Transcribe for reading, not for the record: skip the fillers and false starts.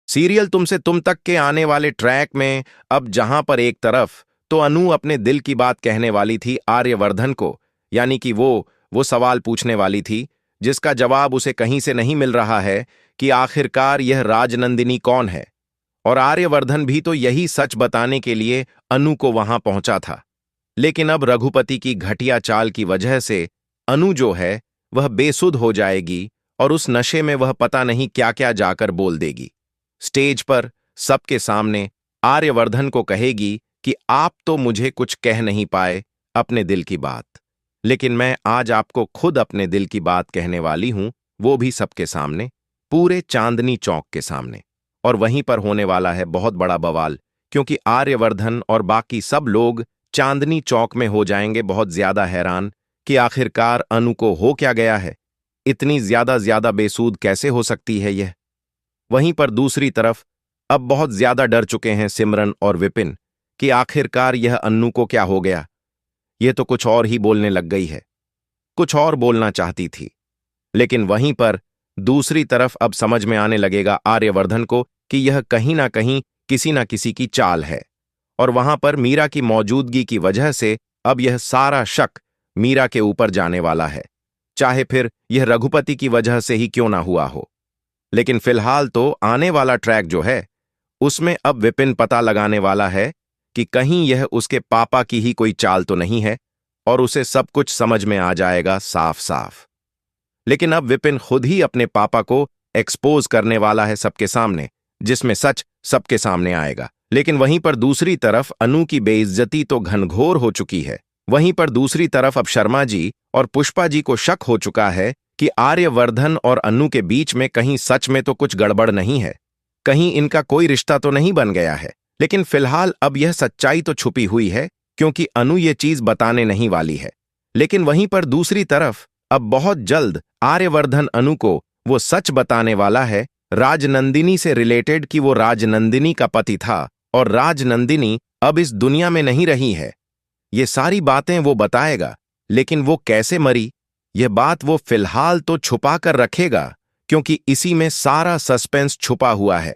Serial तुमसे तुम तक के आने वाले ट्रैक में अब जहां पर एक तरफ तो अनु अपने दिल की बात कहने वाली थी आर्यवर्धन को, यानी कि वो सवाल पूछने वाली थी जिसका जवाब उसे कहीं से नहीं मिल रहा है कि आखिरकार यह राजनंदिनी कौन है। और आर्यवर्धन भी तो यही सच बताने के लिए अनु को वहां पहुंचा था। लेकिन अब रघुपति की घटिया चाल की वजह से अनु जो है वह बेसुध हो जाएगी और उस नशे में वह पता नहीं क्या क्या जाकर बोल देगी। स्टेज पर सबके सामने आर्यवर्धन को कहेगी कि आप तो मुझे कुछ कह नहीं पाए अपने दिल की बात, लेकिन मैं आज आपको खुद अपने दिल की बात कहने वाली हूं, वो भी सबके सामने, पूरे चांदनी चौक के सामने। और वहीं पर होने वाला है बहुत बड़ा बवाल, क्योंकि आर्यवर्धन और बाकी सब लोग चांदनी चौक में हो जाएंगे बहुत ज्यादा हैरान कि आखिरकार अनु को हो क्या गया है, इतनी ज्यादा बेसूद कैसे हो सकती है यह। वहीं पर दूसरी तरफ अब बहुत ज्यादा डर चुके हैं सिमरन और विपिन कि आखिरकार यह अन्नू को क्या हो गया। यह तो कुछ और ही बोलने लग गई है, कुछ और बोलना चाहती थी। लेकिन वहीं पर दूसरी तरफ अब समझ में आने लगेगा आर्यवर्धन को कि यह कहीं ना कहीं किसी ना किसी की चाल है, और वहां पर मीरा की मौजूदगी की वजह से अब यह सारा शक मीरा के ऊपर जाने वाला है, चाहे फिर यह रघुपति की वजह से ही क्यों ना हुआ हो। लेकिन फिलहाल तो आने वाला ट्रैक जो है उसमें अब विपिन पता लगाने वाला है कि कहीं यह उसके पापा की ही कोई चाल तो नहीं है, और उसे सब कुछ समझ में आ जाएगा साफ साफ। लेकिन अब विपिन खुद ही अपने पापा को एक्सपोज करने वाला है सबके सामने, जिसमें सच सबके सामने आएगा। लेकिन वहीं पर दूसरी तरफ अनु की बेइज्जती तो घनघोर हो चुकी है। वहीं पर दूसरी तरफ अब शर्मा जी और पुष्पा जी को शक हो चुका है कि आर्यवर्धन और अनु के बीच में कहीं सच में तो कुछ गड़बड़ नहीं है, कहीं इनका कोई रिश्ता तो नहीं बन गया है। लेकिन फिलहाल अब यह सच्चाई तो छुपी हुई है, क्योंकि अनु ये चीज बताने नहीं वाली है। लेकिन वहीं पर दूसरी तरफ अब बहुत जल्द आर्यवर्धन अनु को वो सच बताने वाला है राजनंदिनी से रिलेटेड कि वो राजनंदिनी का पति था और राजनंदिनी अब इस दुनिया में नहीं रही है। ये सारी बातें वो बताएगा, लेकिन वो कैसे मरी यह बात वो फिलहाल तो छुपा कर रखेगा, क्योंकि इसी में सारा सस्पेंस छुपा हुआ है।